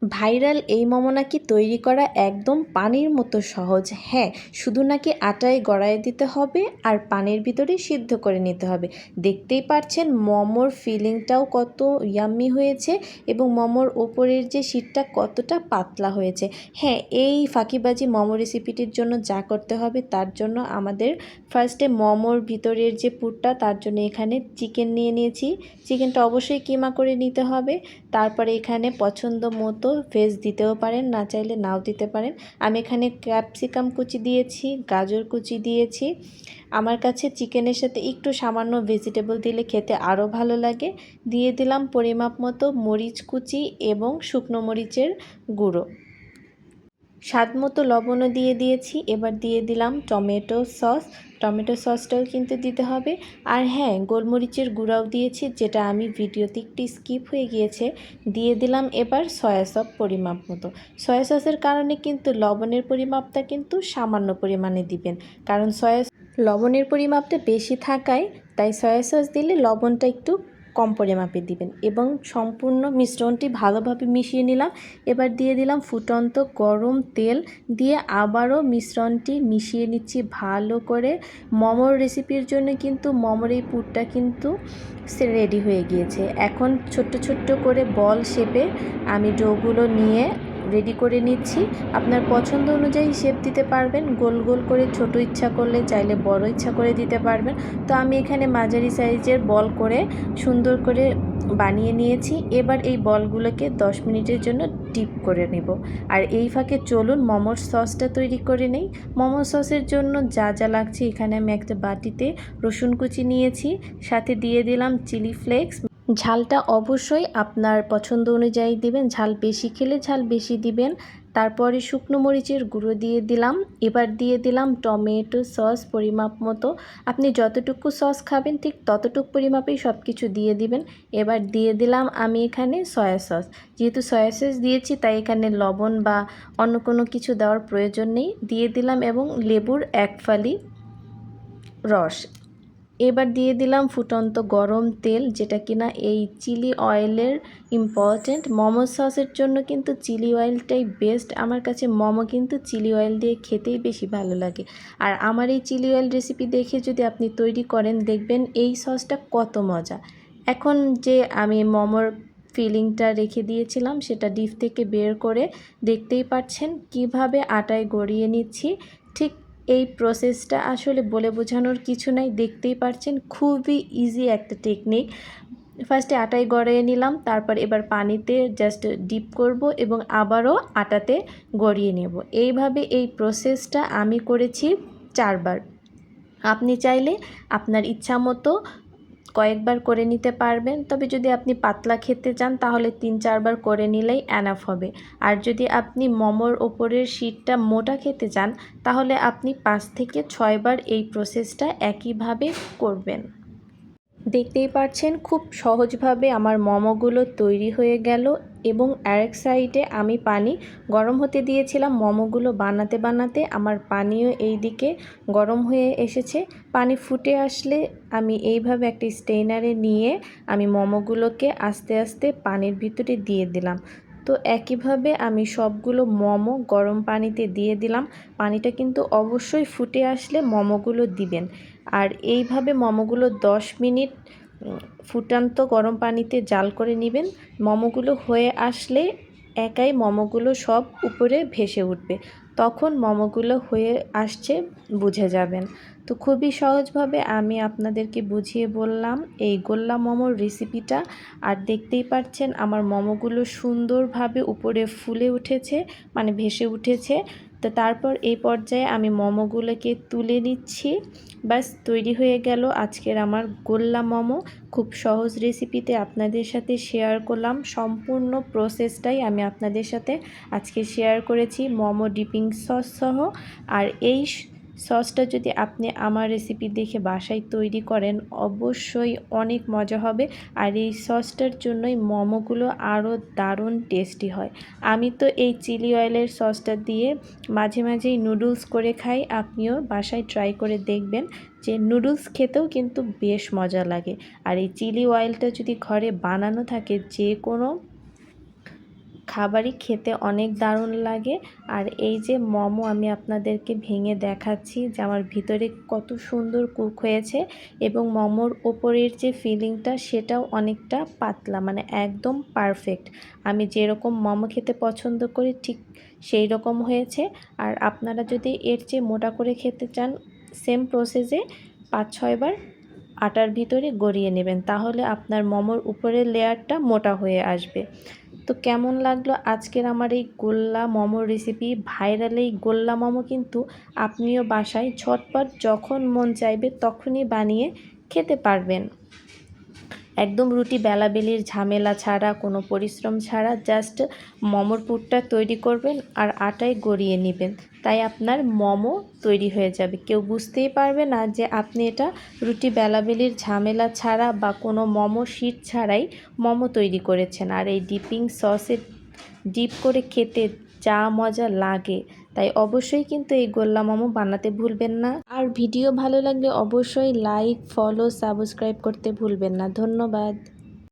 Viral এই মোমো নাকি তৈরি করা একদম পানির মতো সহজ। হ্যাঁ, শুধু নাকি আটায় গড়ায় দিতে হবে আর পানির ভিতরে সিদ্ধ করে নিতে হবে। দেখতেই পাচ্ছেন মোমোর ফিলিংটাও কত ইয়াম্মি হয়েছে এবং মোমোর ওপরের যে শীটটা কতটা পাতলা হয়েছে। হ্যাঁ, এই ফাঁকিবাজি মোমো রেসিপিটির জন্য যা করতে হবে তার জন্য আমাদের ফার্স্টে মোমোর ভিতরের যে পুরটা তার জন্য এখানে চিকেন নিয়ে নিয়েছি। চিকেনটা অবশ্যই কিমা করে নিতে হবে। তারপরে এখানে পছন্দ মতো ভেজ দিতেও পারেন, না চাইলে নাও দিতে পারেন। আমি এখানে ক্যাপসিকাম কুচি দিয়েছি, গাজর কুচি দিয়েছি। আমার কাছে চিকেনের সাথে একটু সামান্য ভেজিটেবল দিলে খেতে আরও ভালো লাগে। দিয়ে দিলাম পরিমাপ মতো মরিচ কুচি এবং শুকনো মরিচের গুঁড়ো। স্বাদ মতো লবণও দিয়ে দিয়েছি। এবার দিয়ে দিলাম টমেটো সস। টমেটো সসটাও কিন্তু দিতে হবে। আর হ্যাঁ, গোলমরিচের গুঁড়াও দিয়েছি, যেটা আমি ভিডিওতে একটু স্কিপ হয়ে গিয়েছে। দিয়ে দিলাম এবার সয়া সস পরিমাপ মতো। সয়া সসের কারণে কিন্তু লবণের পরিমাপটা কিন্তু সামান্য পরিমাণে দিবেন, কারণ লবণের পরিমাপটা বেশি থাকায় তাই সয়া সস দিলে লবণটা একটু কম পরিমাপে দিবেন। এবং সম্পূর্ণ মিশ্রণটি ভালোভাবে মিশিয়ে নিলাম। এবার দিয়ে দিলাম ফুটন্ত গরম তেল, দিয়ে আবারও মিশ্রণটি মিশিয়ে নিচ্ছি ভালো করে। মোমোর রেসিপির জন্য কিন্তু মোমোর এই পুরটা কিন্তু রেডি হয়ে গিয়েছে। এখন ছোট্ট ছোট্ট করে বল শেপে আমি ডোগুলো নিয়ে রেডি করে নিচ্ছি। আপনার পছন্দ অনুযায়ী শেপ দিতে পারবেন। গোল গোল করে ছোট ইচ্ছা করলে চাইলে বড় ইচ্ছা করে দিতে পারবেন। তো আমি এখানে মাঝারি সাইজের বল করে সুন্দর করে বানিয়ে নিয়েছি। এবার এই বলগুলোকে 10 মিনিটের জন্য ডিপ করে নেব। আর এই ফাঁকে চলুন মোমোর সসটা তৈরি করে নেই। মোমো সসের জন্য যা যা লাগছে, এখানে আমি একটা বাটিতে রসুন কুচি নিয়েছি, সাথে দিয়ে দিলাম চিলি ফ্লেক্স। ঝালটা অবশ্যই আপনার পছন্দ অনুযায়ী দিবেন, ঝাল বেশি খেলে ঝাল বেশি দিবেন। তারপরে শুকনো মরিচের গুঁড়ো দিয়ে দিলাম। এবার দিয়ে দিলাম টমেটো সস পরিমাপ মতো। আপনি যতটুকু সস খাবেন ঠিক ততটুকু পরিমাপেই সব কিছু দিয়ে দিবেন। এবার দিয়ে দিলাম আমি এখানে সয়া সস। যেহেতু সয়া সস দিয়েছি তাই এখানে লবণ বা অন্য কোনো কিছু দেওয়ার প্রয়োজন নেই। দিয়ে দিলাম এবং লেবুর এক ফালি রস। এবার দিয়ে দিলাম ফুটন্ত গরম তেল, যেটা কিনা এই চিলি অয়েলের ইম্পর্ট্যান্ট। মোমো সসের জন্য কিন্তু চিলি অয়েলটাই বেস্ট। আমার কাছে মোমো কিন্তু চিলি অয়েল দিয়ে খেতেই বেশি ভালো লাগে। আর আমার এই চিলি অয়েল রেসিপি দেখে যদি আপনি তৈরি করেন, দেখবেন এই সসটা কত মজা। এখন যে আমি মোমোর ফিলিংটা রেখে দিয়েছিলাম সেটা ডিপ থেকে বের করে দেখতেই পাচ্ছেন কিভাবে আটায় গড়িয়ে নিচ্ছি। ঠিক এই প্রসেসটা আসলে বলে বোঝানোর কিছু নাই, দেখতেই পাচ্ছেন খুবই ইজি একটা টেকনিক। ফার্স্টে আটায় গড়িয়ে নিলাম, তারপর এবার পানিতে জাস্ট ডিপ করব এবং আবারও আটাতে গড়িয়ে নেব। এইভাবে এই প্রসেসটা আমি করেছি 4 বার। আপনি চাইলে আপনার ইচ্ছা মতো কয়েকবার করে নিতে পারবেন। তবে যদি আপনি পাতলা খেতে চান তাহলে 3-4 বার করে নিলেই এনাফ হবে। আর যদি আপনি মোমোর ওপরের শীটটা মোটা খেতে চান তাহলে আপনি 5 থেকে 6 বার এই প্রসেসটা একইভাবে করবেন। দেখতেই পাচ্ছেন খুব সহজভাবে আমার মোমোগুলো তৈরি হয়ে গেল। এবং আরেক সাইডে আমি পানি গরম হতে দিয়েছিলাম। মোমোগুলো বানাতে বানাতে আমার পানিও এই দিকে গরম হয়ে এসেছে। পানি ফুটে আসলে আমি এইভাবে একটা স্টেইনারে নিয়ে আমি মোমোগুলোকে আস্তে আস্তে পানির ভিতরে দিয়ে দিলাম। তো একইভাবে আমি সবগুলো মোমো গরম পানিতে দিয়ে দিলাম। পানিটা কিন্তু অবশ্যই ফুটে আসলে মোমোগুলো দিবেন। আর এইভাবে মোমোগুলো 10 মিনিট ফুটান্ত গরম পানিতে জাল করে নেবেন। মোমোগুলো হয়ে আসলে একাই মোমোগুলো সব উপরে ভেসে উঠবে, তখন মোমোগুলো হয়ে আসছে বুঝে যাবেন। তো খুবই সহজভাবে আমি আপনাদেরকে বুঝিয়ে বললাম এই গোল্লা মোমোর রেসিপিটা। আর দেখতেই পাচ্ছেন আমার মোমোগুলো সুন্দরভাবে উপরে ফুলে উঠেছে, মানে ভেসে উঠেছে। তো তারপর এই পর্যায়ে আমি মোমোগুলোকে তুলে নিচ্ছি। ব্যাস তৈরি হয়ে গেল আজকের আমার গোল্লা মোমো। খুব সহজ রেসিপিতে আপনাদের সাথে শেয়ার করলাম। সম্পূর্ণ প্রসেসটাই আমি আপনাদের সাথে আজকে শেয়ার করেছি মোমো ডিপিং সস সহ। আর এই সসটা যদি আপনি আমার রেসিপি দেখে বাসায় তৈরি করেন অবশ্যই অনেক মজা হবে। আর এই সসটার জন্যই মোমোগুলো আরও দারুণ টেস্টি হয়। আমি তো এই চিলি অয়েলের সসটা দিয়ে মাঝে মাঝেই নুডলস করে খাই। আপনিও বাসায় ট্রাই করে দেখবেন যে নুডলস খেতেও কিন্তু বেশ মজা লাগে। আর এই চিলি অয়েলটা যদি ঘরে বানানো থাকে যে কোনো খাবারই খেতে অনেক দারুণ লাগে। আর এই যে মোমো আমি আপনাদেরকে ভেঙে দেখাচ্ছি যে আমার ভিতরে কত সুন্দর কুক হয়েছে এবং মোমোর ওপরের যে ফিলিংটা সেটাও অনেকটা পাতলা, মানে একদম পারফেক্ট। আমি যেরকম মোমো খেতে পছন্দ করি ঠিক সেই রকম হয়েছে। আর আপনারা যদি এর চেয়ে মোটা করে খেতে চান, সেম প্রসেসে 5-6 বার আটার ভিতরে গড়িয়ে নেবেন, তাহলে আপনার মোমোর উপরের লেয়ারটা মোটা হয়ে আসবে। তো কেমন লাগলো আজকের আমার এই গোল্লা মোমোর রেসিপি? ভাইরাল এই গোল্লা মোমো কিন্তু আপনিও বাসায় ঝটপট যখন মন চাইবে তখনই বানিয়ে খেতে পারবেন। একদম রুটি বেলাবেলির ঝামেলা ছাড়া, কোনো পরিশ্রম ছাড়া জাস্ট মোমোর পুরটা তৈরি করবেন আর আটায় গড়িয়ে নেবেন, তাই আপনার মোমো তৈরি হয়ে যাবে। কেউ বুঝতেই পারবে না যে আপনি এটা রুটি বেলাবেলির ঝামেলা ছাড়া বা কোনো মোমো শিট ছাড়াই মোমো তৈরি করেছেন। আর এই ডিপিং সসে ডিপ করে খেতে যা মজা লাগে, তাই অবশ্যই কিন্তু এই গোল্লা মোমো বানাতে ভুলবেন না। আর ভিডিও ভালো লাগলে অবশ্যই লাইক, ফলো, সাবস্ক্রাইব করতে ভুলবেন না। ধন্যবাদ।